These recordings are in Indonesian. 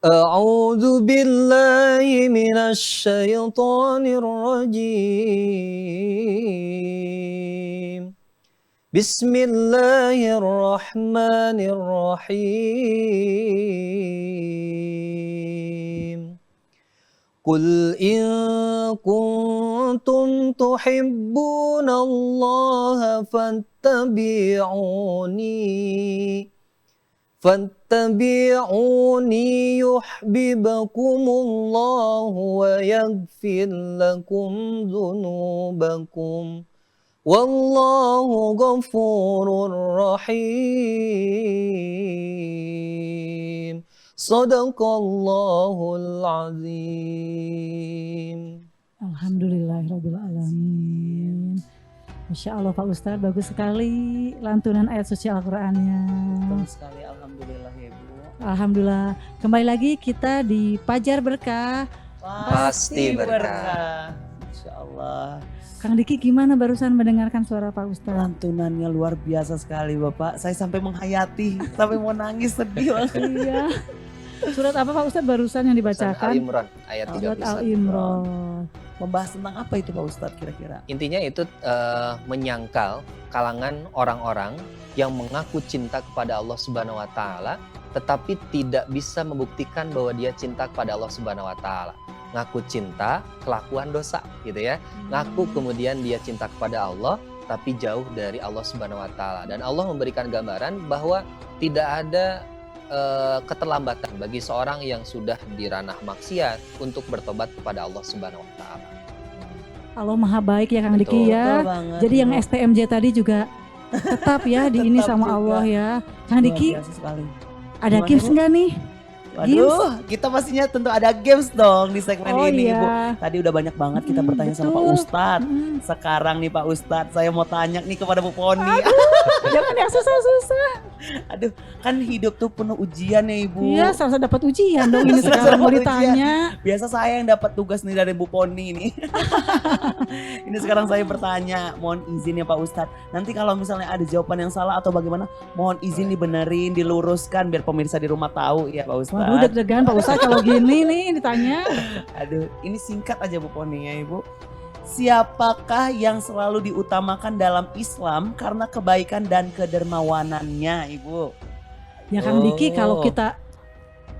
أعوذ بالله من الشيطان الرجيم. بسم الله الرحمن الرحيم. قل إن كنتم تحبون الله فاتبعوني يحببكم الله ويغفر لكم ذنوبكم والله غفور رحيم. Sadaqallahul azim. Alhamdulillahirabbil alamin. Masya Allah Pak Ustadz, bagus sekali lantunan ayat suci Al-Qur'annya. Bagus sekali, alhamdulillah ya Bu. Alhamdulillah. Kembali lagi kita di Pajar Berkah. Pasti berkah. Insya Allah. Kang Diki gimana barusan mendengarkan suara Pak Ustadz? Lantunannya luar biasa sekali Bapak. Saya sampai menghayati, sampai mau nangis, sedih banget. Iya. Surat apa Pak Ustadz barusan yang dibacakan? Al-Imran ayat 31. Surat Al-Imran. Membahas tentang apa itu Pak Ustadz kira-kira? Intinya itu menyangkal kalangan orang-orang yang mengaku cinta kepada Allah Subhanahu wa taala tetapi tidak bisa membuktikan bahwa dia cinta kepada Allah Subhanahu wa taala. Ngaku cinta, kelakuan dosa gitu ya. Ngaku kemudian dia cinta kepada Allah tapi jauh dari Allah Subhanahu wa taala. Dan Allah memberikan gambaran bahwa tidak ada keterlambatan bagi seorang yang sudah di ranah maksiat untuk bertobat kepada Allah Subhanahu wa taala. Allah Maha Baik ya Kang Diki ya. Jadi yang STMJ tadi juga tetap ya di ini sama juga. Allah ya. Kang Diki ada games enggak nih? Waduh, kita pastinya tentu ada games dong di segmen ini iya. Ibu. Tadi udah banyak banget kita bertanya sama Pak Ustadz. Sekarang nih Pak Ustadz, saya mau tanya nih kepada Bu Poni. Jangan yang susah-susah. Aduh, kan hidup tuh penuh ujian ya Ibu. Iya, sama dapat ujian dong ini sekarang mau ditanya. Biasa saya yang dapat tugas nih dari Bu Poni ini. Ini sekarang saya bertanya, mohon izin ya Pak Ustadz. Nanti kalau misalnya ada jawaban yang salah atau bagaimana, mohon izin dibenerin, diluruskan biar pemirsa di rumah tahu ya Pak Ustadz. Waduh deg-degan Pak Ustadz kalau gini nih ditanya. Aduh, ini singkat aja Bu Poni ya Ibu. Siapakah yang selalu diutamakan dalam Islam karena kebaikan dan kedermawanannya Ibu? Ya Kang Diki, kalau kita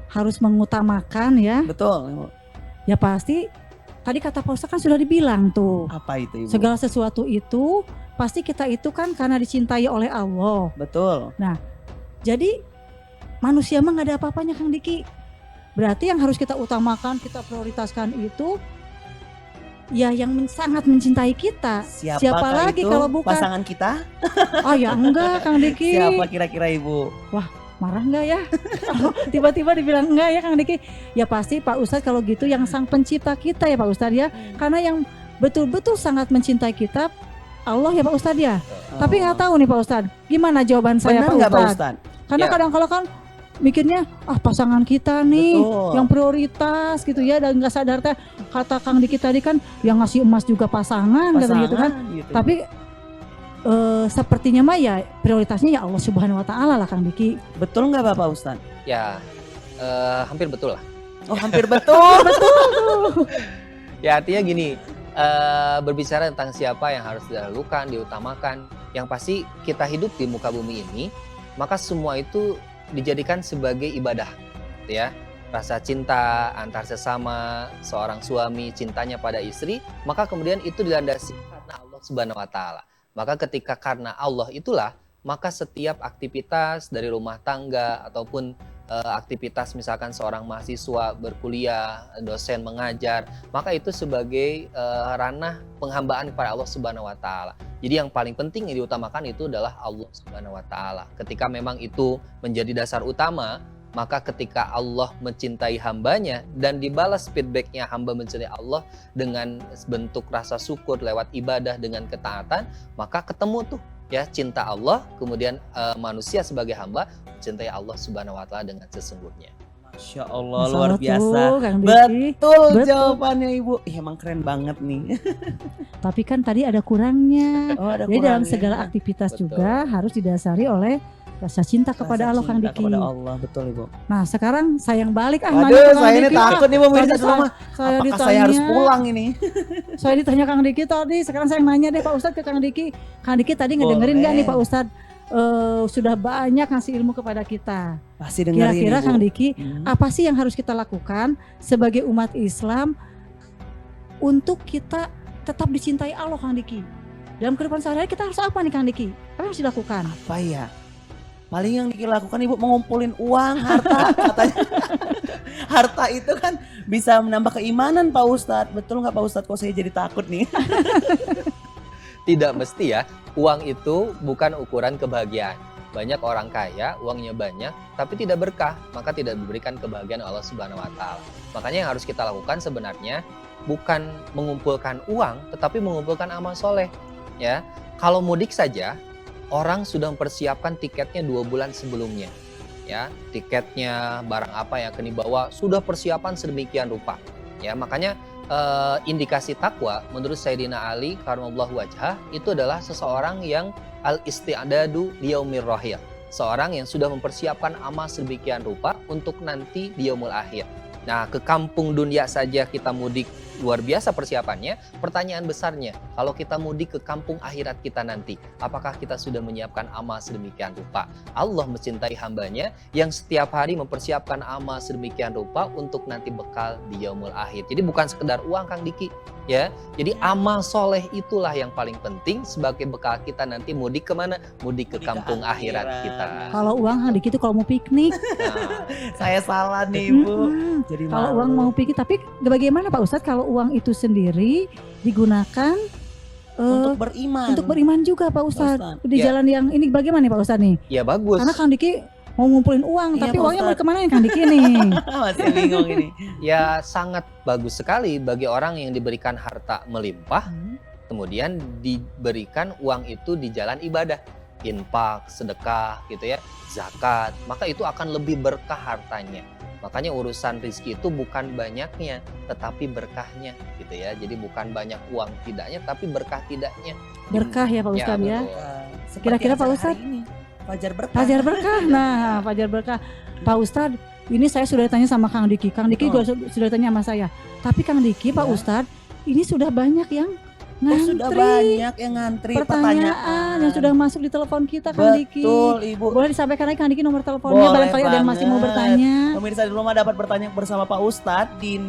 harus mengutamakan ya. Betul Ibu. Ya pasti tadi kata Pak Ustadz kan sudah dibilang tuh. Apa itu Ibu? Segala sesuatu itu pasti kita itu kan karena dicintai oleh Allah. Betul. Nah jadi manusia mah gak ada apa-apanya Kang Diki. Berarti yang harus kita utamakan, kita prioritaskan itu ya yang sangat mencintai kita. Siapa lagi itu kalau bukan pasangan kita? Oh ya enggak Kang Diki. Siapa kira-kira Ibu? Wah marah enggak ya? Tiba-tiba dibilang enggak ya Kang Diki. Ya pasti Pak Ustadz kalau gitu yang sang pencipta kita ya Pak Ustadz ya. Karena yang betul-betul sangat mencintai kita Allah ya Pak Ustadz ya. Tapi gak tahu nih Pak Ustadz gimana jawaban saya Pak Ustadz? Pak Ustadz? Karena kadang-kadang kan mikirnya pasangan kita nih yang prioritas gitu ya, dan nggak sadar teh kata Kang Diki tadi kan yang ngasih emas juga pasangan gitu kan gitu. Tapi sepertinya mah ya prioritasnya ya Allah Subhanahu wa taala lah Kang Diki. Betul nggak Bapak Ustadz? Ya hampir betul lah. Oh hampir betul. Betul. Ya artinya gini, berbicara tentang siapa yang harus didahulukan, diutamakan, yang pasti kita hidup di muka bumi ini, maka semua itu dijadikan sebagai ibadah, gitu ya. Rasa cinta antar sesama, seorang suami cintanya pada istri, maka kemudian itu dilandasi karena Allah Subhanahu wa taala. Maka ketika karena Allah itulah, maka setiap aktivitas dari rumah tangga ataupun aktivitas misalkan seorang mahasiswa berkuliah, dosen mengajar, maka itu sebagai ranah penghambaan kepada Allah Subhanahu wa taala. Jadi yang paling penting yang diutamakan itu adalah Allah Subhanahu wa taala. Ketika memang itu menjadi dasar utama, maka ketika Allah mencintai hambanya dan dibalas feedbacknya hamba mencintai Allah dengan bentuk rasa syukur lewat ibadah dengan ketaatan, maka ketemu tuh ya cinta Allah, kemudian manusia sebagai hamba mencintai Allah Subhanahu wa taala dengan sesungguhnya. Masya Allah, luar biasa. Betul jawabannya Ibu. Emang keren banget nih. Tapi kan tadi ada kurangnya. Ada Jadi dalam segala aktivitas juga harus didasari oleh rasa cinta kepada Rasa Allah Kang cinta Diki. kepada Allah, betul Ibu. Nah sekarang sayang balik nanya Aduh, ke Kang saya ini Diki. takut nih pemirsa Tadi di rumah. saya Apakah ditanya, saya harus pulang ini? Saya ditanya Kang Diki tadi, sekarang saya nanya deh Pak Ustadz ke Kang Diki. Kang Diki tadi ngedengerin nggak Boleh. nih Pak Ustadz? Sudah banyak ngasih ilmu kepada kita. Pasti dengerin Kira-kira Ibu. Kang Diki, Hmm. apa sih yang harus kita lakukan sebagai umat Islam untuk kita tetap dicintai Allah Kang Diki? Dalam kehidupan sehari-hari kita harus apa nih Kang Diki? Apa yang harus dilakukan? Apa ya? Paling yang Diki lakukan Ibu mengumpulin uang, harta katanya. Harta itu kan bisa menambah keimanan Pak Ustadz. Betul nggak Pak Ustadz? Kok saya jadi takut nih? Tidak mesti ya, uang itu bukan ukuran kebahagiaan. Banyak orang kaya, uangnya banyak, tapi tidak berkah, maka tidak diberikan kebahagiaan Allah Subhanahu wa taala. Makanya yang harus kita lakukan sebenarnya bukan mengumpulkan uang, tetapi mengumpulkan amal soleh. Ya, kalau mudik saja, orang sudah mempersiapkan tiketnya 2 bulan sebelumnya. Ya, tiketnya, barang apa yang akan dibawa, sudah persiapan sedemikian rupa. Ya, makanya indikasi takwa menurut Sayyidina Ali karramallahu wajhah itu adalah seseorang yang al-isti'dadu liyaumir rahil. Seorang yang sudah mempersiapkan amal sedemikian rupa untuk nanti di yaumul akhir. Nah, ke kampung dunia saja kita mudik luar biasa persiapannya. Pertanyaan besarnya, kalau kita mudik ke kampung akhirat kita nanti, apakah kita sudah menyiapkan amal sedemikian rupa? Allah mencintai hambanya yang setiap hari mempersiapkan amal sedemikian rupa untuk nanti bekal di yaumul akhir. Jadi bukan sekedar uang Kang Diki, ya. Jadi amal soleh itulah yang paling penting sebagai bekal kita nanti mudik kemana? Mudik ke Mudik ke kampung akhirat akhirat. kita. Kalau uang Kang Diki itu kalau mau piknik. Nah, Saya salah nih Ibu. Mm-mm. Jadi Kalau malu. uang mau pikir, tapi bagaimana Pak Ustadz kalau uang itu sendiri digunakan Untuk beriman. untuk beriman juga Pak Ustadz Ustadz. di Ya. jalan yang ini bagaimana nih Pak Ustadz nih? ya bagus. Karena Kang Diki mau ngumpulin uang, Iya, tapi Pak uangnya mau Ustadz. kemana Kang Diki nih? Masih bingung ini. Ya sangat bagus sekali bagi orang yang diberikan harta melimpah, kemudian diberikan uang itu di jalan ibadah, infak, sedekah gitu ya, zakat, maka itu akan lebih berkah hartanya. Makanya urusan rezeki itu bukan banyaknya, tetapi berkahnya gitu ya. Jadi bukan banyak uang tidaknya, tapi berkah tidaknya. Berkah ya Pak Ustadz ya. betul. Kira-kira Pak Seperti Ustadz? acara hari ini, Fajar berkah. Fajar berkah. Nah, Fajar berkah. Pak Ustadz, ini saya sudah tanya sama Kang Diki. Kang Diki juga sudah tanya sama saya. Tapi Kang Diki, Pak Ya. Ustadz, ini sudah banyak yang Oh, ngantri. sudah banyak yang ngantri pertanyaan yang sudah masuk di telepon kita Kang Diki. Betul Ibu. Boleh disampaikan lagi Kang Diki nomor teleponnya, Boleh barangkali ada yang masih mau banget. bertanya. Pemirsa di rumah dapat bertanya bersama Pak Ustadz di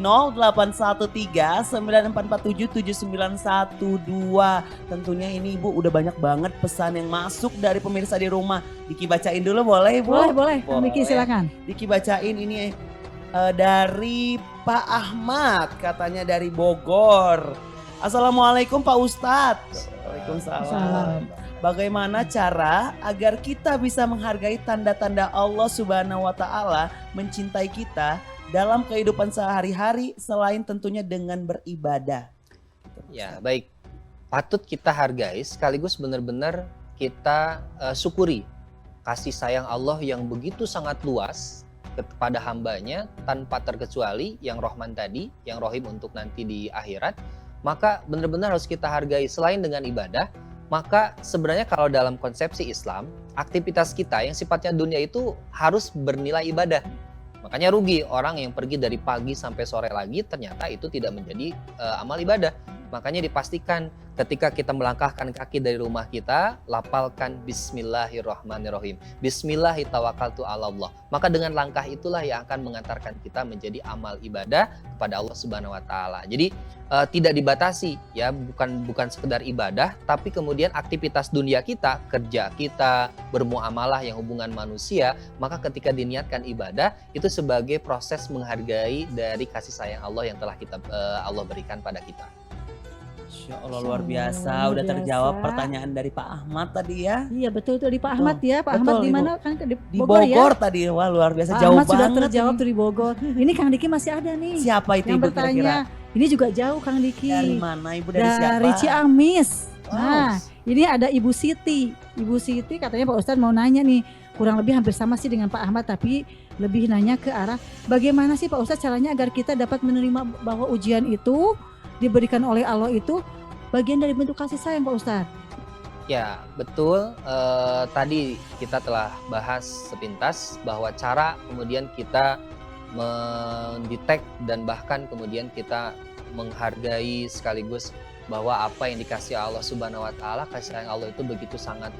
0813-94477912. Tentunya ini Ibu udah banyak banget pesan yang masuk dari pemirsa di rumah. Diki bacain dulu boleh Ibu? Boleh, Kang Diki Boleh. silakan. Diki bacain ini dari Pak Ahmad, katanya dari Bogor. Assalamualaikum Pak Ustadz. Waalaikumsalam. Bagaimana cara agar kita bisa menghargai tanda-tanda Allah Subhanahu wa taala mencintai kita dalam kehidupan sehari-hari selain tentunya dengan beribadah? Ya, baik. Patut kita hargai sekaligus benar-benar kita syukuri kasih sayang Allah yang begitu sangat luas kepada hambanya tanpa terkecuali yang Rahman tadi, yang Rohim untuk nanti di akhirat. Maka benar-benar harus kita hargai selain dengan ibadah. Maka sebenarnya kalau dalam konsepsi Islam, aktivitas kita yang sifatnya dunia itu harus bernilai ibadah. Makanya rugi orang yang pergi dari pagi sampai sore lagi ternyata itu tidak menjadi amal ibadah. Makanya dipastikan ketika kita melangkahkan kaki dari rumah kita, lapalkan Bismillahirrahmanirrahim. Bismillahirrahmanirrahim. Maka dengan langkah itulah yang akan mengantarkan kita menjadi amal ibadah kepada Allah Subhanahu wa taala. Jadi tidak dibatasi ya, bukan sekedar ibadah, tapi kemudian aktivitas dunia kita, kerja kita, bermuamalah yang hubungan manusia, maka ketika diniatkan ibadah itu sebagai proses menghargai dari kasih sayang Allah yang telah Allah berikan pada kita. Masya Allah luar biasa, Luar udah biasa. terjawab pertanyaan dari Pak Ahmad tadi ya. Iya betul tuh di Pak Betul. Ahmad ya. Pak Ahmad Betul, di Ibu. mana kan di Di Bogor, Bogor ya. tadi, wah luar biasa, Pak jauh Ahmad sudah banget terjawab ini. tuh di Bogor. Ini Kang Diki masih ada nih. Siapa itu yang Ibu bertanya. kira-kira? Ini juga jauh Kang Diki. Dari mana Ibu, dari siapa? Dari Ciamis. Wow. Nah, ini ada Ibu Siti. Ibu Siti katanya Pak Ustadz mau nanya nih, kurang lebih hampir sama sih dengan Pak Ahmad, tapi lebih nanya ke arah bagaimana sih Pak Ustadz caranya agar kita dapat menerima bahwa ujian itu diberikan oleh Allah itu bagian dari bentuk kasih sayang Pak Ustadz. Ya, betul. Tadi kita telah bahas sepintas bahwa cara kemudian kita mendetek dan bahkan kemudian kita menghargai sekaligus bahwa apa yang dikasih Allah Subhanahu wa taala, kasih sayang Allah itu begitu sangat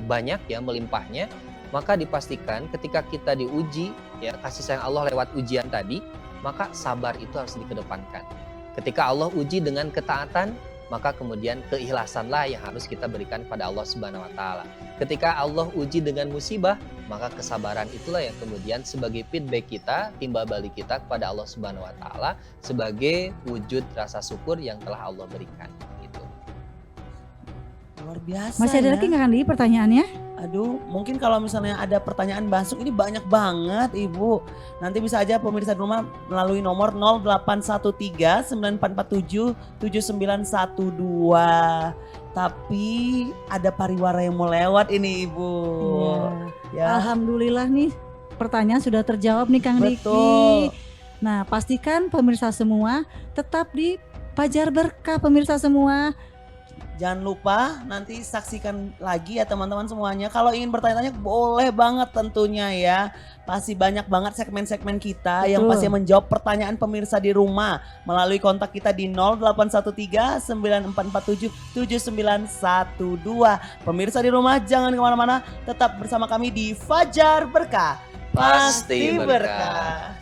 banyak ya, melimpahnya. Maka dipastikan ketika kita diuji ya kasih sayang Allah lewat ujian tadi, maka sabar itu harus dikedepankan. Ketika Allah uji dengan ketaatan, maka kemudian keikhlasanlah yang harus kita berikan kepada Allah Subhanahu wa taala. Ketika Allah uji dengan musibah, maka kesabaran itulah yang kemudian sebagai feedback kita, timbal balik kita kepada Allah Subhanahu wa taala sebagai wujud rasa syukur yang telah Allah berikan gitu. Luar biasa. Masih ada ya. lagi nggak Kandi pertanyaannya? Aduh, mungkin kalau misalnya ada pertanyaan masuk ini banyak banget Ibu. Nanti bisa aja pemirsa di rumah melalui nomor 0813 9447 7912. Tapi ada pariwara yang mau lewat ini Ibu. Ya. Alhamdulillah nih pertanyaan sudah terjawab nih Kang Betul. Diki. Nah, pastikan pemirsa semua tetap di Fajar Berkah pemirsa semua. Jangan lupa nanti saksikan lagi ya teman-teman semuanya. Kalau ingin bertanya-tanya boleh banget tentunya ya. Pasti banyak banget segmen-segmen kita yang Betul. pasti menjawab pertanyaan pemirsa di rumah. Melalui kontak kita di 0813 9447 7912. Pemirsa di rumah jangan kemana-mana. Tetap bersama kami di Fajar Berkah. Pasti berkah. berkah.